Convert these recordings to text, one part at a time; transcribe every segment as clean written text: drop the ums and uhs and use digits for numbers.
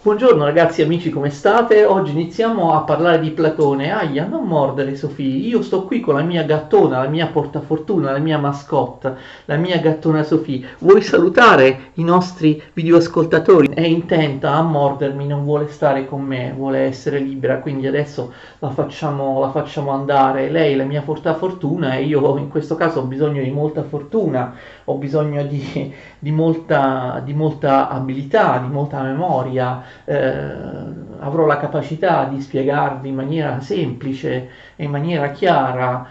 Buongiorno ragazzi, amici, come state? Oggi iniziamo a parlare di Platone. Aia, non mordere Sofì, io sto qui con la mia gattona, la mia portafortuna, la mia mascotte, la mia gattona Sofì. Vuoi salutare i nostri videoascoltatori? È intenta a mordermi, non vuole stare con me, vuole essere libera, quindi adesso la facciamo andare. Lei è la mia portafortuna e io in questo caso ho bisogno di molta fortuna, ho bisogno di molta abilità, di molta memoria, avrò la capacità di spiegarvi in maniera semplice e in maniera chiara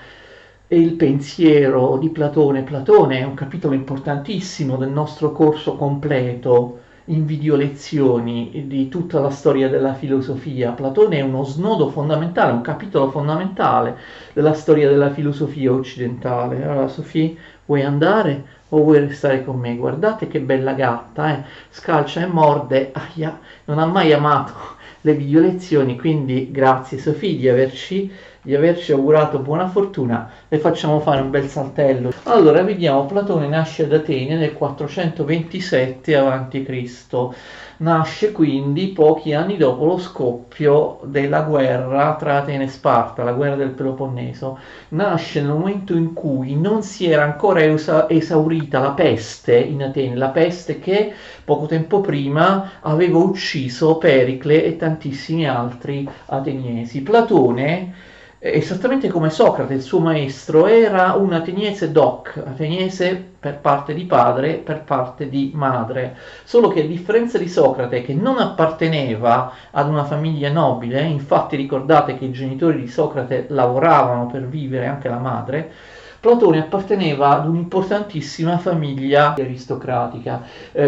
il pensiero di Platone. Platone è un capitolo importantissimo del nostro corso completo in video lezioni di tutta la storia della filosofia. Platone è uno snodo fondamentale, un capitolo fondamentale della storia della filosofia occidentale. Allora, Sofì, vuoi andare o vuoi restare con me? Guardate che bella gatta, scalcia e morde. Aia, non ha mai amato le video lezioni, quindi grazie Sofì di averci augurato buona fortuna. Le facciamo fare un bel saltello. Allora, vediamo, Platone nasce ad Atene nel 427 a.C. Nasce quindi pochi anni dopo lo scoppio della guerra tra Atene e Sparta, la guerra del Peloponneso. Nasce nel momento in cui non si era ancora esaurita la peste in Atene, la peste che poco tempo prima aveva ucciso Pericle e tantissimi altri ateniesi. Platone, esattamente come Socrate, il suo maestro, era un ateniese doc, ateniese per parte di padre, per parte di madre, solo che a differenza di Socrate, che non apparteneva ad una famiglia nobile, infatti ricordate che i genitori di Socrate lavoravano per vivere, anche la madre, Platone apparteneva ad un'importantissima famiglia aristocratica.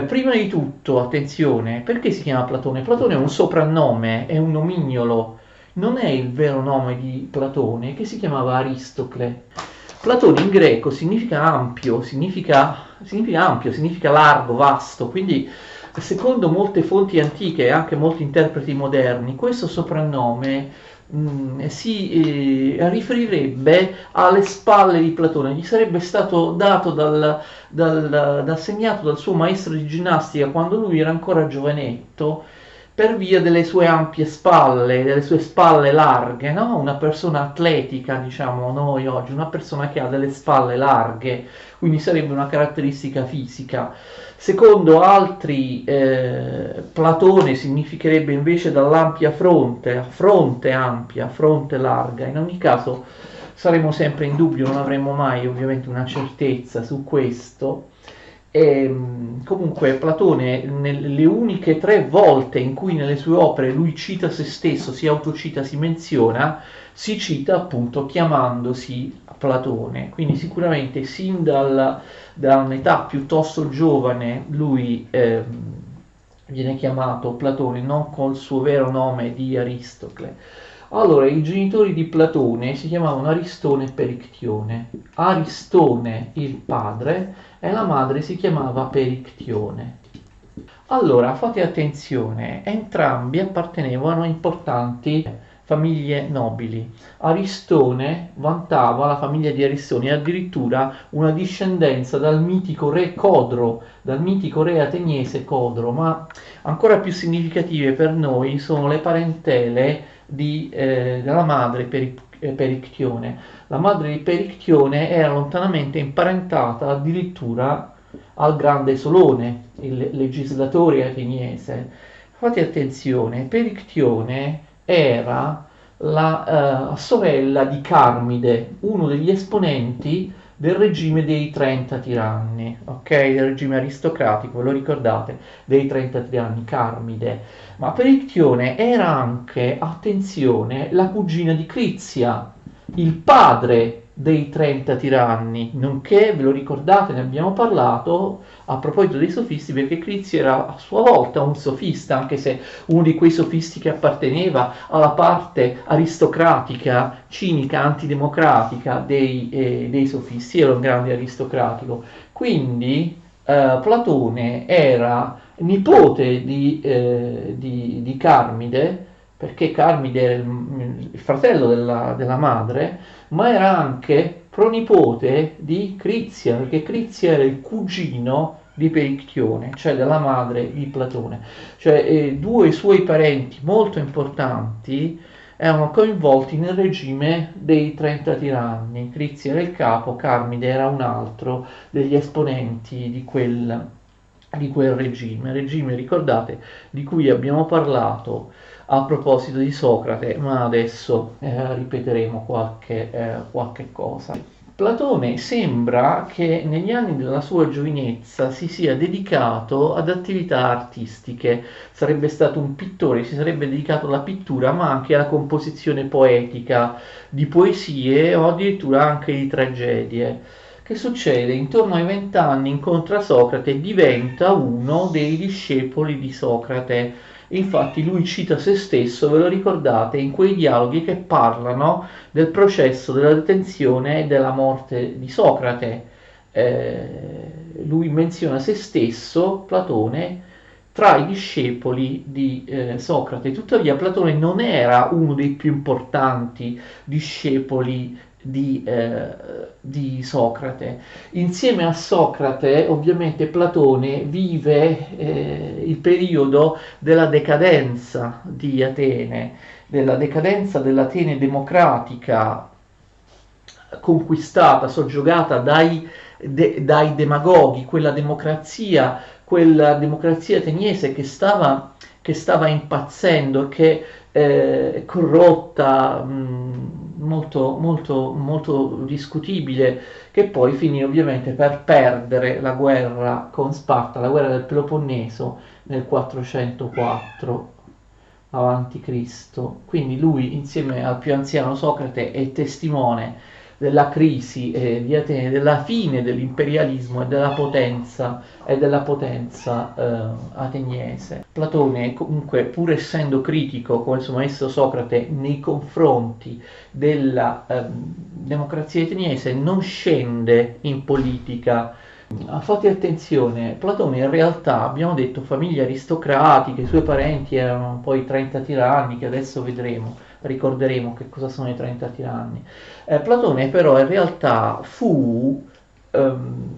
Prima di tutto, attenzione, perché si chiama Platone? Platone è un soprannome, è un nomignolo, non è il vero nome di Platone, che si chiamava Aristocle. Platone in greco significa ampio, significa largo, vasto, quindi secondo molte fonti antiche e anche molti interpreti moderni, questo soprannome si riferirebbe alle spalle di Platone, gli sarebbe stato dato segnato dal suo maestro di ginnastica quando lui era ancora giovanetto, per via delle sue ampie spalle, delle sue spalle larghe, no? Una persona atletica, diciamo noi oggi, una persona che ha delle spalle larghe, quindi sarebbe una caratteristica fisica. Secondo altri, Platone significherebbe invece dall'ampia fronte, fronte ampia, fronte larga. In ogni caso saremo sempre in dubbio, non avremo mai ovviamente una certezza su questo. Comunque Platone, nelle uniche 3 volte in cui nelle sue opere lui cita se stesso, si autocita, si menziona, si cita appunto chiamandosi Platone. Quindi sicuramente sin da un'età piuttosto giovane lui viene chiamato Platone, non col suo vero nome di Aristocle. Allora, i genitori di Platone si chiamavano Aristone e Perictione. Aristone il padre e la madre si chiamava Perictione. Allora, fate attenzione, entrambi appartenevano a importanti famiglie nobili. Aristone vantava, la famiglia di Aristone, addirittura una discendenza dal mitico re Codro, dal mitico re ateniese Codro, ma ancora più significative per noi sono le parentele della madre Perictione. La madre di Perictione era lontanamente imparentata addirittura al grande Solone, il legislatore ateniese. Fate attenzione, Perictione era la sorella di Carmide, uno degli esponenti del regime dei 30 tiranni, ok? Del regime aristocratico, ve lo ricordate? Dei 30 tiranni, Carmide. Ma Perictione era anche, attenzione, la cugina di Crizia, il padre dei 30 tiranni, nonché, ve lo ricordate, ne abbiamo parlato a proposito dei sofisti, perché Crizia era a sua volta un sofista, anche se uno di quei sofisti che apparteneva alla parte aristocratica, cinica, antidemocratica dei sofisti, era un grande aristocratico. Quindi Platone era nipote di Carmide, perché Carmide era il fratello della madre, ma era anche pronipote di Crizia, perché Crizia era il cugino di Perictione, cioè della madre di Platone. Cioè due suoi parenti molto importanti erano coinvolti nel regime dei 30 tiranni. Crizio era il capo, Carmide era un altro degli esponenti di quel regime, ricordate, di cui abbiamo parlato a proposito di Socrate, ma adesso ripeteremo qualche cosa. Platone sembra che negli anni della sua giovinezza si sia dedicato ad attività artistiche, sarebbe stato un pittore, si sarebbe dedicato alla pittura ma anche alla composizione poetica di poesie o addirittura anche di tragedie. Che succede? Intorno ai 20 anni incontra Socrate e diventa uno dei discepoli di Socrate. Infatti lui cita se stesso, ve lo ricordate, in quei dialoghi che parlano del processo della detenzione e della morte di Socrate. Lui menziona se stesso, Platone, tra i discepoli di Socrate. Tuttavia Platone non era uno dei più importanti discepoli di Socrate. Insieme a Socrate, ovviamente, Platone vive il periodo della decadenza di Atene, della decadenza dell'Atene democratica conquistata, soggiogata dai demagoghi, quella democrazia ateniese che stava impazzendo, che corrotta, molto discutibile, che poi finì ovviamente per perdere la guerra con Sparta, la guerra del Peloponneso nel 404 avanti Cristo. Quindi lui, insieme al più anziano Socrate, è testimone della crisi di Atene, della fine dell'imperialismo e della potenza ateniese. Platone, comunque, pur essendo critico come il suo maestro Socrate nei confronti della democrazia ateniese, non scende in politica. Fate attenzione, Platone in realtà, abbiamo detto, famiglie aristocratiche, i suoi parenti erano poi 30 tiranni, che adesso vedremo, ricorderemo che cosa sono i 30 tiranni. Platone però in realtà fu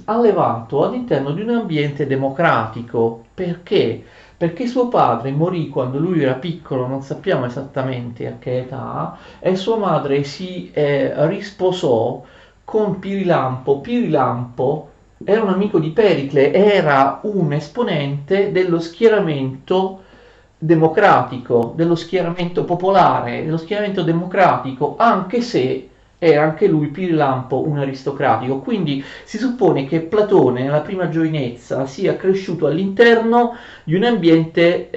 allevato all'interno di un ambiente democratico. Perché? Perché suo padre morì quando lui era piccolo, non sappiamo esattamente a che età, e sua madre si risposò con Pirilampo. Pirilampo era un amico di Pericle, era un esponente dello schieramento democratico, dello schieramento popolare, dello schieramento democratico, anche se era anche lui Pirilampo un aristocratico. Quindi si suppone che Platone nella prima giovinezza sia cresciuto all'interno di un ambiente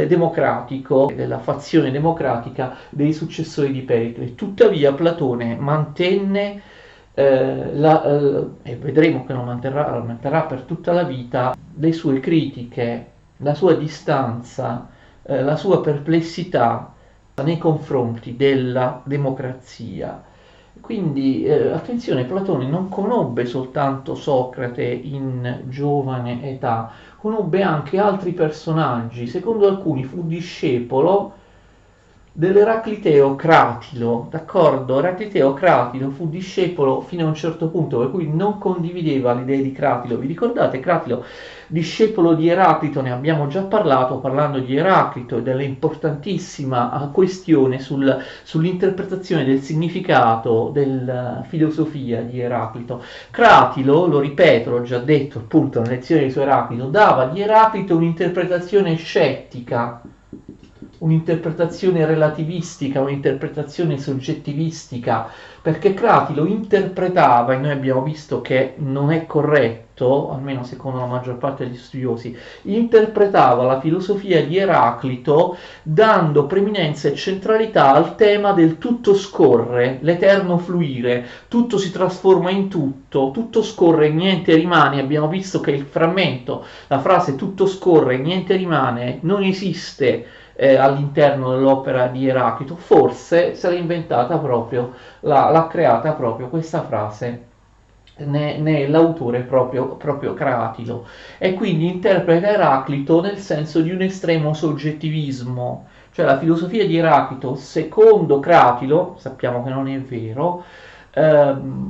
democratico, della fazione democratica dei successori di Pericle. Tuttavia Platone mantenne e vedremo che lo manterrà per tutta la vita, le sue critiche, la sua distanza, la sua perplessità nei confronti della democrazia. Quindi attenzione, Platone non conobbe soltanto Socrate in giovane età, conobbe anche altri personaggi. Secondo alcuni fu discepolo dell'Eracliteo Cratilo, d'accordo? Eracliteo Cratilo fu discepolo fino a un certo punto, per cui non condivideva le idee di Cratilo. Vi ricordate? Cratilo, discepolo di Eraclito, ne abbiamo già parlato parlando di Eraclito e dell'importantissima questione sull'interpretazione del significato della filosofia di Eraclito. Cratilo, lo ripeto, l'ho già detto appunto nelle lezioni su Eraclito, dava di Eraclito un'interpretazione scettica, un'interpretazione relativistica, un'interpretazione soggettivistica, perché Cratilo interpretava, e noi abbiamo visto che non è corretto, almeno secondo la maggior parte degli studiosi, interpretava la filosofia di Eraclito dando preminenza e centralità al tema del tutto scorre, l'eterno fluire, tutto si trasforma in tutto scorre e niente rimane. Abbiamo visto che il frammento, la frase tutto scorre e niente rimane, non esiste all'interno dell'opera di Eraclito. Forse se l'ha inventata proprio, l'ha creata proprio questa frase, ne è l'autore proprio Cratilo, e quindi interpreta Eraclito nel senso di un estremo soggettivismo. Cioè la filosofia di Eraclito, secondo Cratilo, sappiamo che non è vero,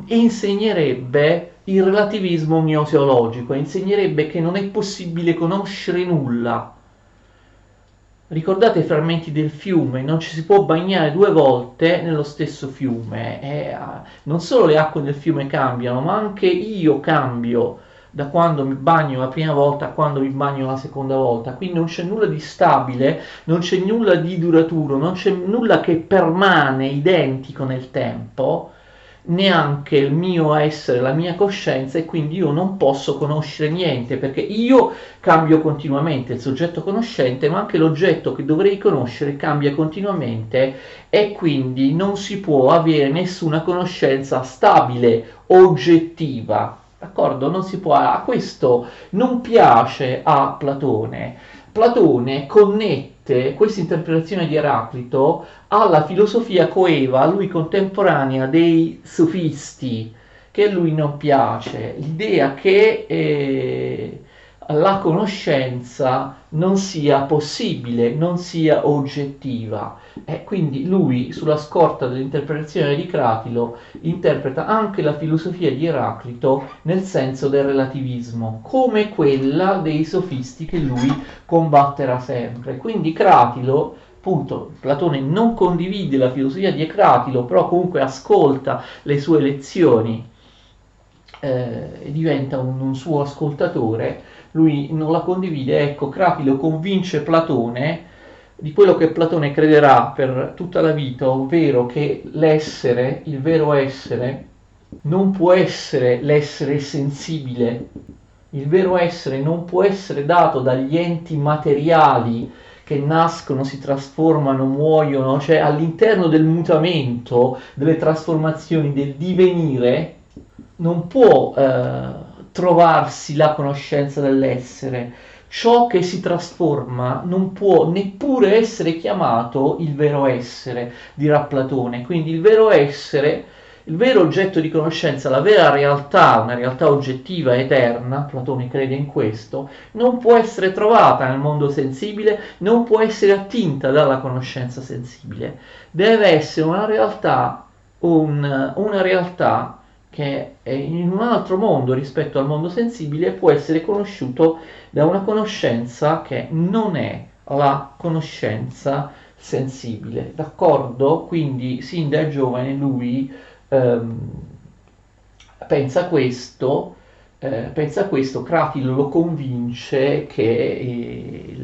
insegnerebbe il relativismo gnoseologico, insegnerebbe che non è possibile conoscere nulla. Ricordate i frammenti del fiume, non ci si può bagnare due volte nello stesso fiume. Non solo le acque del fiume cambiano, ma anche io cambio da quando mi bagno la prima volta a quando mi bagno la seconda volta. Quindi non c'è nulla di stabile, non c'è nulla di duraturo, non c'è nulla che permane identico nel tempo, neanche il mio essere, la mia coscienza, e quindi io non posso conoscere niente perché io cambio continuamente, il soggetto conoscente, ma anche l'oggetto che dovrei conoscere cambia continuamente, e quindi non si può avere nessuna conoscenza stabile, oggettiva. D'accordo? Non si può. Questo non piace a Platone. Platone connette questa interpretazione di Eraclito alla filosofia coeva, a lui contemporanea, dei sofisti, che a lui non piace, l'idea che la conoscenza non sia possibile, non sia oggettiva. E quindi lui, sulla scorta dell'interpretazione di Cratilo, interpreta anche la filosofia di Eraclito nel senso del relativismo, come quella dei sofisti che lui combatterà sempre. Quindi Cratilo, appunto, Platone non condivide la filosofia di Cratilo, però comunque ascolta le sue lezioni e diventa un suo ascoltatore. Lui non la condivide. Ecco, Cratilo convince Platone di quello che Platone crederà per tutta la vita, ovvero che l'essere, il vero essere, non può essere l'essere sensibile. Il vero essere non può essere dato dagli enti materiali che nascono, si trasformano, muoiono, cioè all'interno del mutamento, delle trasformazioni, del divenire, non può trovarsi la conoscenza dell'essere. Ciò che si trasforma non può neppure essere chiamato il vero essere, dirà Platone. Quindi il vero essere, il vero oggetto di conoscenza, la vera realtà, una realtà oggettiva, eterna, Platone crede in questo, non può essere trovata nel mondo sensibile, non può essere attinta dalla conoscenza sensibile. Deve essere una realtà, una realtà che è in un altro mondo rispetto al mondo sensibile e può essere conosciuto da una conoscenza che non è la conoscenza sensibile. D'accordo? Quindi sin da giovane lui pensa questo, Cratilo lo convince che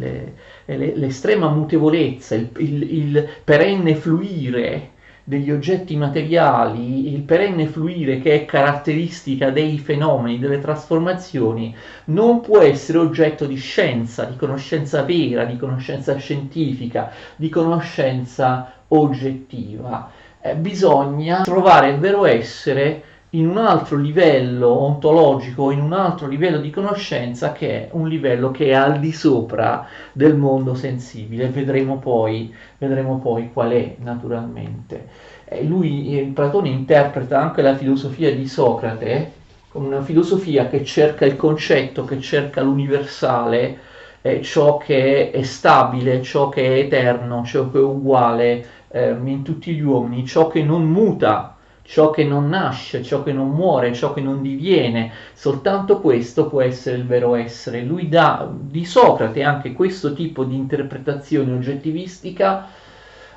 l'estrema mutevolezza, il perenne fluire degli oggetti materiali, il perenne fluire che è caratteristica dei fenomeni, delle trasformazioni, non può essere oggetto di scienza, di conoscenza vera, di conoscenza scientifica, di conoscenza oggettiva. Bisogna trovare il vero essere in un altro livello ontologico, in un altro livello di conoscenza, che è un livello che è al di sopra del mondo sensibile. Vedremo poi qual è, naturalmente. Platone interpreta anche la filosofia di Socrate come una filosofia che cerca il concetto, che cerca l'universale, ciò che è stabile, ciò che è eterno, ciò che è uguale in tutti gli uomini, ciò che non muta, ciò che non nasce, ciò che non muore, ciò che non diviene. Soltanto questo può essere il vero essere. Lui dà di Socrate anche questo tipo di interpretazione oggettivistica,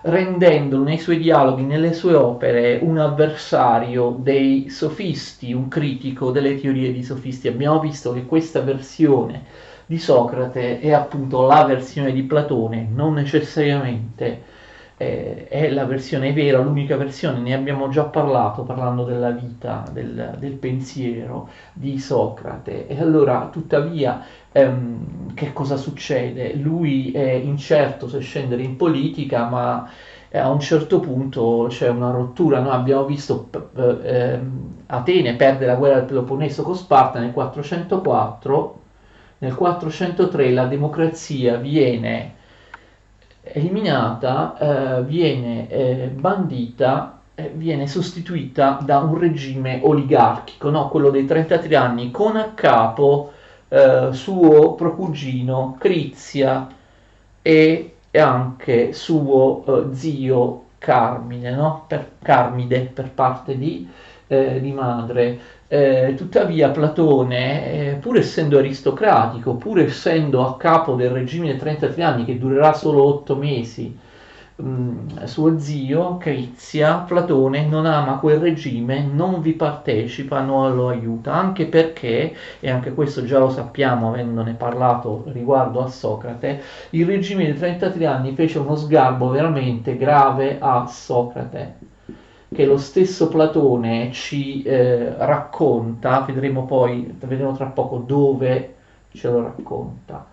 rendendolo nei suoi dialoghi, nelle sue opere, un avversario dei sofisti, un critico delle teorie di sofisti. Abbiamo visto che questa versione di Socrate è appunto la versione di Platone, non necessariamente è la versione vera, l'unica versione. Ne abbiamo già parlato, parlando della vita, del pensiero di Socrate. E allora, tuttavia, che cosa succede? Lui è incerto se scendere in politica, ma a un certo punto c'è una rottura. Noi abbiamo visto Atene perde la guerra del Peloponneso con Sparta nel 404, nel 403 la democrazia viene eliminata, viene bandita, viene sostituita da un regime oligarchico, no? Quello dei 33 anni, con a capo suo procugino Crizia e anche suo zio Carmide, no? Carmide per parte di di madre. Tuttavia Platone, pur essendo aristocratico, pur essendo a capo del regime dei 33 anni che durerà solo 8 mesi, suo zio Crizia, Platone non ama quel regime, non vi partecipa, non lo aiuta, anche perché, e anche questo già lo sappiamo avendone parlato riguardo a Socrate, il regime dei 33 anni fece uno sgarbo veramente grave a Socrate, che lo stesso Platone ci racconta, vedremo tra poco dove ce lo racconta.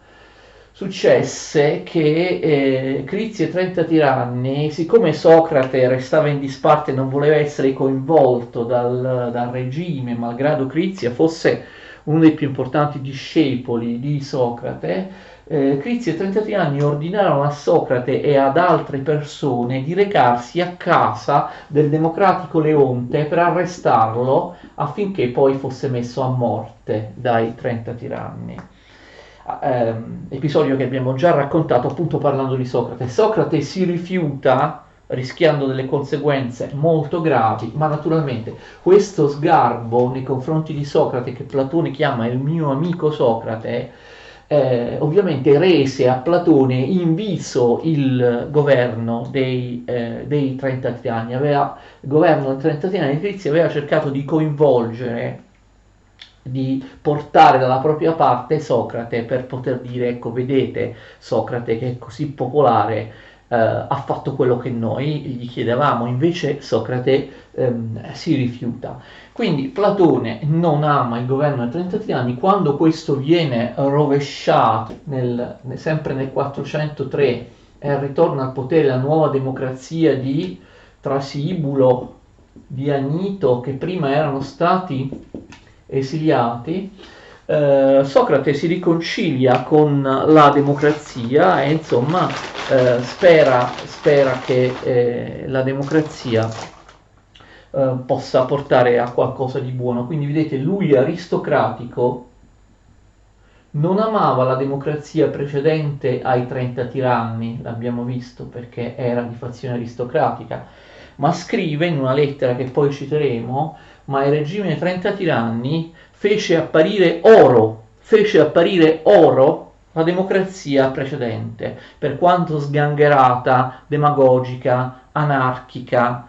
Successe che Crizia e 30 tiranni, siccome Socrate restava in disparte e non voleva essere coinvolto dal regime, malgrado Crizia fosse uno dei più importanti discepoli di Socrate, Crizia e 33 anni ordinarono a Socrate e ad altre persone di recarsi a casa del democratico Leonte per arrestarlo affinché poi fosse messo a morte dai 30 tiranni. Episodio che abbiamo già raccontato appunto parlando di Socrate. Socrate si rifiuta rischiando delle conseguenze molto gravi, ma naturalmente questo sgarbo nei confronti di Socrate, che Platone chiama il mio amico Socrate, ovviamente rese a Platone inviso il governo dei 33 anni. Il governo dei 33 anni di Crizia aveva cercato di coinvolgere, di portare dalla propria parte Socrate per poter dire, ecco, vedete Socrate che è così popolare, ha fatto quello che noi gli chiedevamo. Invece Socrate si rifiuta. Quindi Platone non ama il governo dei 33 anni. Quando questo viene rovesciato sempre nel 403 e ritorna al potere la nuova democrazia di Trasibulo, di Anito, che prima erano stati esiliati, Socrate si riconcilia con la democrazia e insomma spera che la democrazia possa portare a qualcosa di buono. Quindi vedete, lui aristocratico non amava la democrazia precedente ai 30 tiranni, l'abbiamo visto perché era di fazione aristocratica, ma scrive in una lettera che poi citeremo: ma il regime dei 30 tiranni fece apparire oro la democrazia precedente, per quanto sgangherata, demagogica, anarchica,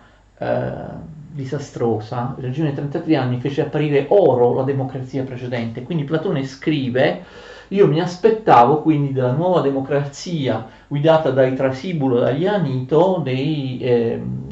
disastrosa. Il regime dei 33 anni fece apparire oro la democrazia precedente. Quindi Platone scrive: io mi aspettavo quindi dalla nuova democrazia guidata dai Trasibulo e dagli Anito dei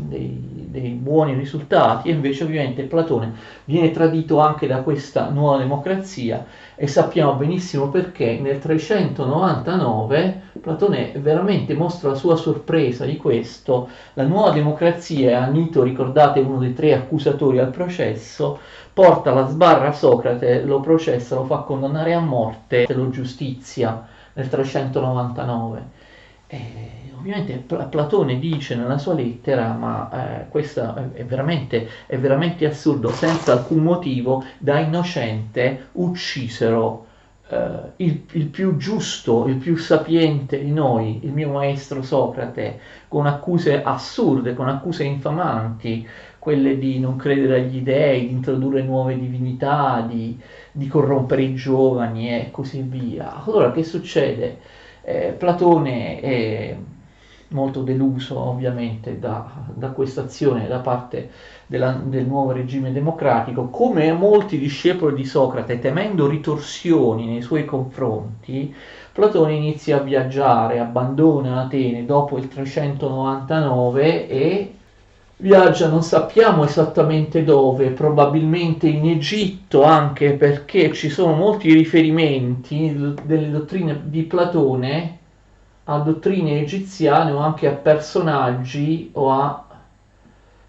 buoni risultati, e invece ovviamente Platone viene tradito anche da questa nuova democrazia, e sappiamo benissimo perché nel 399 Platone veramente mostra la sua sorpresa di questo. La nuova democrazia, Anito, ricordate, uno dei 3 accusatori al processo, porta la sbarra a Socrate, lo processa, lo fa condannare a morte, lo giustizia nel 399. Ovviamente Platone dice nella sua lettera: ma questo è veramente assurdo, senza alcun motivo da innocente uccisero il più giusto, il più sapiente di noi, il mio maestro Socrate, con accuse assurde, con accuse infamanti, quelle di non credere agli dei, di introdurre nuove divinità, di corrompere i giovani e così via. Allora che succede? Platone è molto deluso ovviamente da questa azione da parte del nuovo regime democratico. Come molti discepoli di Socrate, temendo ritorsioni nei suoi confronti, Platone inizia a viaggiare, abbandona Atene dopo il 399 e viaggia, non sappiamo esattamente dove, probabilmente in Egitto, anche perché ci sono molti riferimenti delle dottrine di Platone a dottrine egiziane o anche a personaggi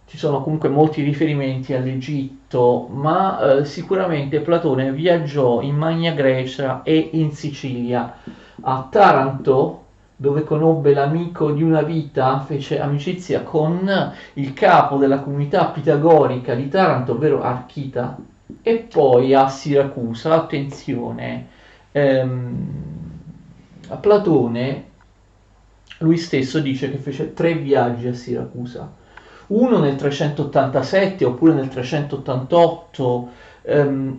ci sono comunque molti riferimenti all'Egitto, ma sicuramente Platone viaggiò in Magna Grecia e in Sicilia. A Taranto, dove conobbe l'amico di una vita, fece amicizia con il capo della comunità pitagorica di Taranto, ovvero Archita, e poi a Siracusa. Attenzione, a Platone lui stesso dice che fece 3 viaggi a Siracusa. uno nel 387 oppure nel 388,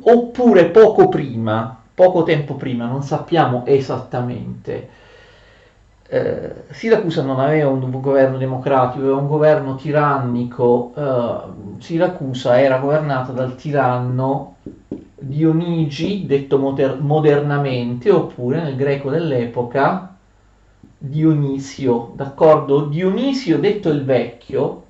oppure poco prima, poco tempo prima, non sappiamo esattamente. Siracusa non aveva un governo democratico, aveva un governo tirannico. Siracusa era governata dal tiranno Dionigi, detto modernamente, oppure nel greco dell'epoca Dionisio, d'accordo? Dionisio, detto il vecchio,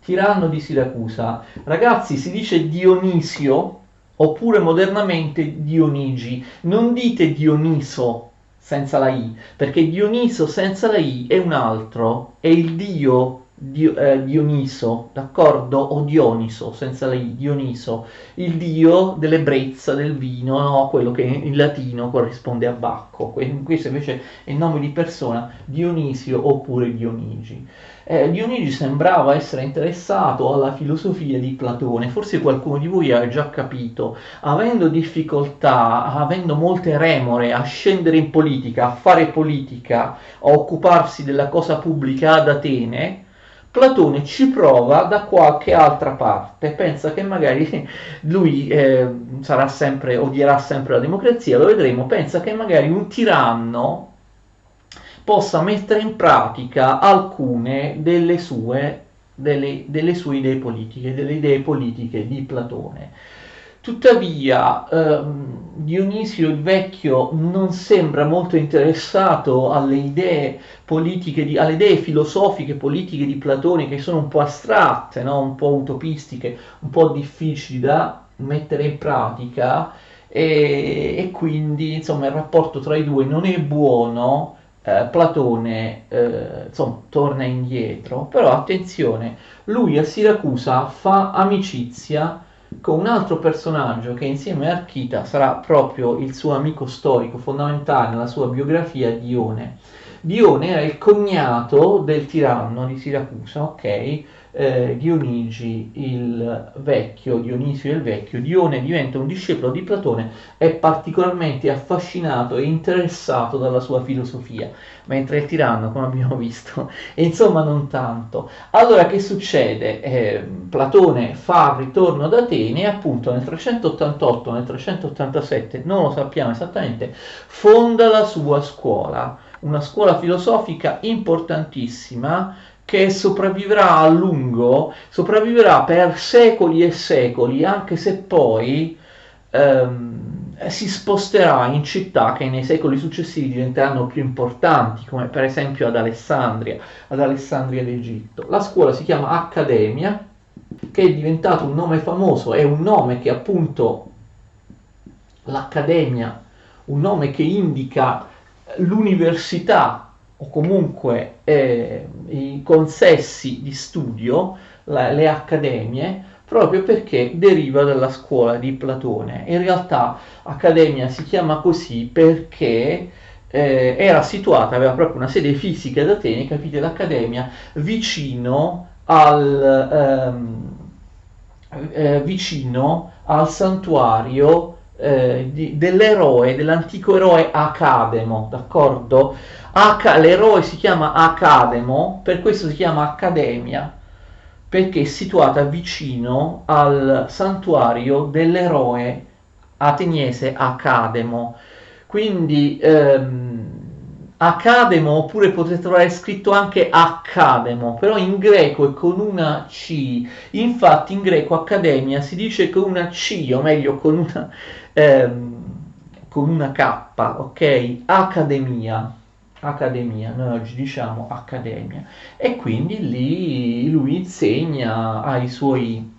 tiranno di Siracusa. Ragazzi, si dice Dionisio oppure modernamente Dionigi. Non dite Dioniso senza la I, perché Dioniso senza la I è un altro, è il dio Dioniso, d'accordo? O Dioniso senza la I, Dioniso, il dio dell'ebbrezza, del vino, no? Quello che in latino corrisponde a Bacco. Questo invece è il nome di persona, Dionisio oppure Dionigi. Dionigi sembrava essere interessato alla filosofia di Platone, forse qualcuno di voi ha già capito, avendo difficoltà, avendo molte remore a scendere in politica, a fare politica, a occuparsi della cosa pubblica ad Atene, Platone ci prova da qualche altra parte, pensa che magari lui sarà sempre, odierà sempre la democrazia, lo vedremo, pensa che magari un tiranno possa mettere in pratica alcune delle sue idee politiche, delle idee politiche di Platone. Tuttavia, Dionisio il Vecchio non sembra molto interessato alle idee politiche, alle idee filosofiche politiche di Platone, che sono un po' astratte, no? Un po' utopistiche, un po' difficili da mettere in pratica, e quindi insomma il rapporto tra i due non è buono. Platone insomma torna indietro, però attenzione, lui a Siracusa fa amicizia con un altro personaggio che insieme a Archita sarà proprio il suo amico storico fondamentale nella sua biografia, Dione. Dione era il cognato del tiranno di Siracusa, ok? Dionigi il vecchio, Dionisio il vecchio, Dione diventa un discepolo di Platone, è particolarmente affascinato e interessato dalla sua filosofia, mentre il tiranno, come abbiamo visto, insomma non tanto. Allora che succede? Platone fa il ritorno ad Atene e appunto nel 388, nel 387, non lo sappiamo esattamente, fonda la sua scuola, una scuola filosofica importantissima che sopravvivrà a lungo, sopravvivrà per secoli e secoli, anche se poi si sposterà in città che nei secoli successivi diventeranno più importanti, come per esempio ad Alessandria d'Egitto. La scuola si chiama Accademia, che è diventato un nome famoso, è un nome che appunto l'Accademia, un nome che indica l'università o comunque i consessi di studio, le accademie, proprio perché deriva dalla scuola di Platone. In realtà Accademia si chiama così perché era situata, aveva proprio una sede fisica ad Atene, capite, l'Accademia, vicino al santuario dell'eroe, dell'antico eroe Academo, d'accordo? L'eroe si chiama Academo, per questo si chiama Accademia, perché è situata vicino al santuario dell'eroe ateniese Academo. Quindi Academo, oppure potete trovare scritto anche Accademo, però in greco è con una C. Infatti in greco Accademia si dice con una C, o meglio con una K, ok? Accademia, noi oggi diciamo Accademia. E quindi lì lui insegna ai suoi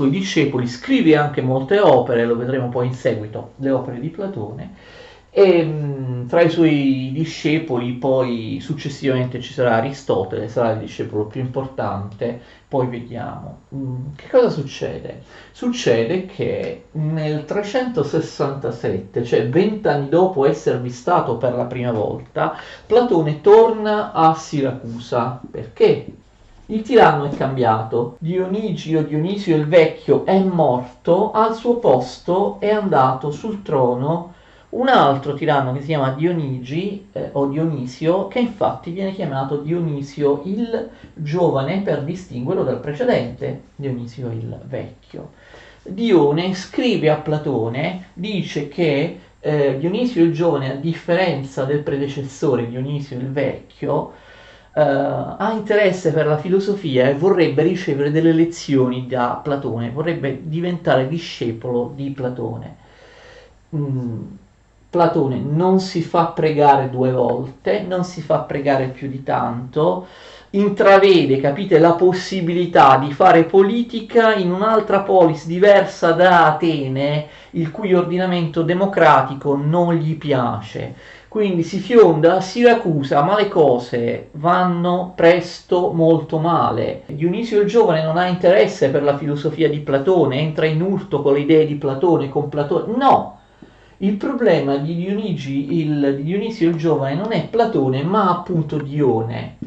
discepoli, scrive anche molte opere, lo vedremo poi in seguito, le opere di Platone, e tra i suoi discepoli poi successivamente ci sarà Aristotele, sarà il discepolo più importante, poi vediamo. Che cosa succede? Succede che nel 367, cioè 20 anni dopo esservi stato per la prima volta, Platone torna a Siracusa. Perché? Il tiranno è cambiato, Dionisio il vecchio è morto, al suo posto è andato sul trono Un altro tiranno che si chiama Dionigi o Dionisio, che infatti viene chiamato Dionisio il giovane per distinguerlo dal precedente, Dionisio il vecchio. Dione scrive a Platone, dice che Dionisio il giovane, a differenza del predecessore Dionisio il vecchio, ha interesse per la filosofia e vorrebbe ricevere delle lezioni da Platone, vorrebbe diventare discepolo di Platone. Mm, Platone non si fa pregare due volte, non si fa pregare più di tanto, intravede, capite, la possibilità di fare politica in un'altra polis diversa da Atene, il cui ordinamento democratico non gli piace. Quindi si fionda a Siracusa, ma le cose vanno presto molto male. Dionisio il giovane non ha interesse per la filosofia di Platone, entra in urto con le idee di Platone, con Platone. No! Il problema di di Dionisio il giovane non è Platone, ma appunto Dione.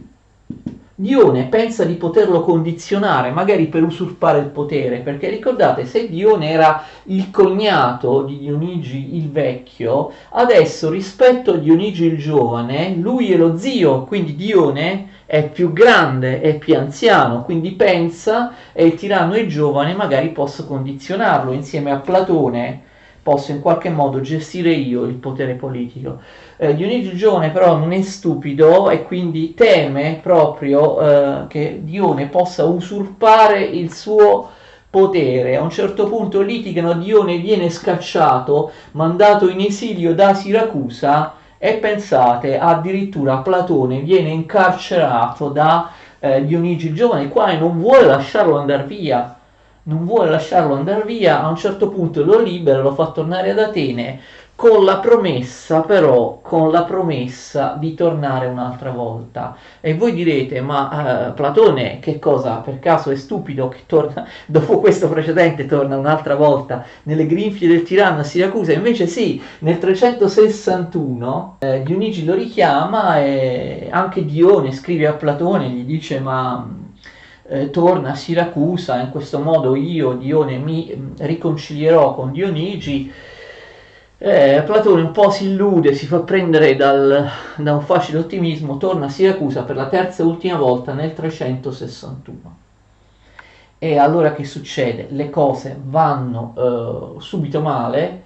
Dione pensa di poterlo condizionare, magari per usurpare il potere, perché ricordate, se Dione era il cognato di Dionigi il vecchio, adesso rispetto a Dionigi il giovane, lui è lo zio, quindi Dione è più grande, è più anziano, quindi pensa, è il tiranno il giovane, magari posso condizionarlo insieme a Platone, posso in qualche modo gestire io il potere politico. Dionigi il giovane però non è stupido e quindi teme proprio che Dione possa usurpare il suo potere. A un certo punto litigano, Dione viene scacciato, mandato in esilio da Siracusa e pensate, addirittura Platone viene incarcerato da Dionigi il giovane, il quale non vuole lasciarlo andare via. Non vuole lasciarlo andare via, a un certo punto lo libera, lo fa tornare ad Atene, con la promessa però, con la promessa di tornare un'altra volta. E voi direte, ma Platone che cosa, per caso è stupido che torna, dopo questo precedente torna un'altra volta nelle grinfie del tiranno a Siracusa? Invece sì, nel 361 Dionigi lo richiama e anche Dione scrive a Platone, gli dice ma torna a Siracusa, in questo modo io, Dione, mi riconcilierò con Dionigi. Platone un po' si illude, si fa prendere da un facile ottimismo, torna a Siracusa per la terza e ultima volta nel 361. E allora che succede? Le cose vanno subito male,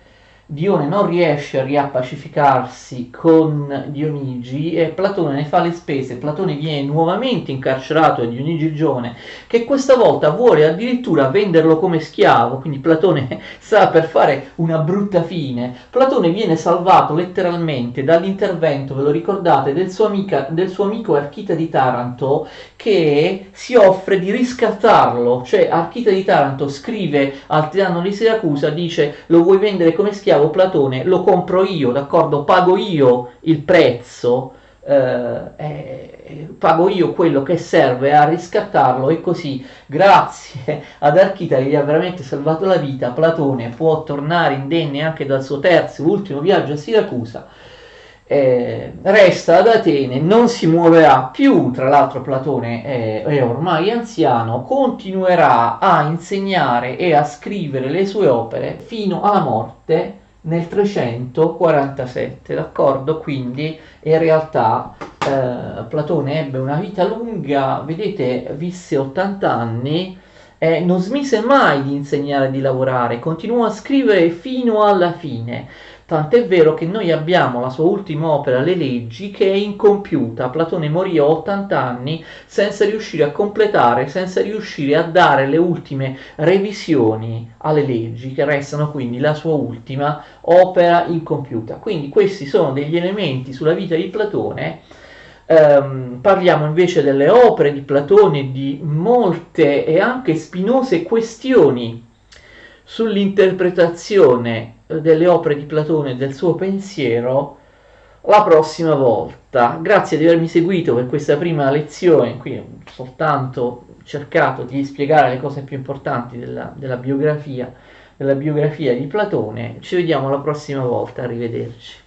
Dione non riesce a riappacificarsi con Dionigi e Platone ne fa le spese. Platone viene nuovamente incarcerato da Dionigi il giovane, che questa volta vuole addirittura venderlo come schiavo, quindi Platone sta per fare una brutta fine. Platone viene salvato letteralmente dall'intervento, ve lo ricordate, del suo amico Archita di Taranto, che si offre di riscattarlo. Cioè Archita di Taranto scrive al tiranno di Siracusa, dice: lo vuoi vendere come schiavo Platone? Lo compro io, d'accordo? Pago io il prezzo, pago io quello che serve a riscattarlo, e così grazie ad Archita che gli ha veramente salvato la vita, Platone può tornare indenne anche dal suo terzo e ultimo viaggio a Siracusa. Resta ad Atene, non si muoverà più, tra l'altro Platone è ormai anziano, continuerà a insegnare e a scrivere le sue opere fino alla morte nel 347, d'accordo? Quindi in realtà Platone ebbe una vita lunga, vedete, visse 80 anni, non smise mai di insegnare e di lavorare, continuò a scrivere fino alla fine. Tant'è vero che noi abbiamo la sua ultima opera, Le leggi, che è incompiuta. Platone morì a 80 anni senza riuscire a completare, senza riuscire a dare le ultime revisioni alle leggi, che restano quindi la sua ultima opera incompiuta. Quindi questi sono degli elementi sulla vita di Platone. Parliamo invece delle opere di Platone, di molte e anche spinose questioni sull'interpretazione delle opere di Platone e del suo pensiero la prossima volta. Grazie di avermi seguito per questa prima lezione, qui ho soltanto cercato di spiegare le cose più importanti della biografia di Platone. Ci vediamo la prossima volta, arrivederci.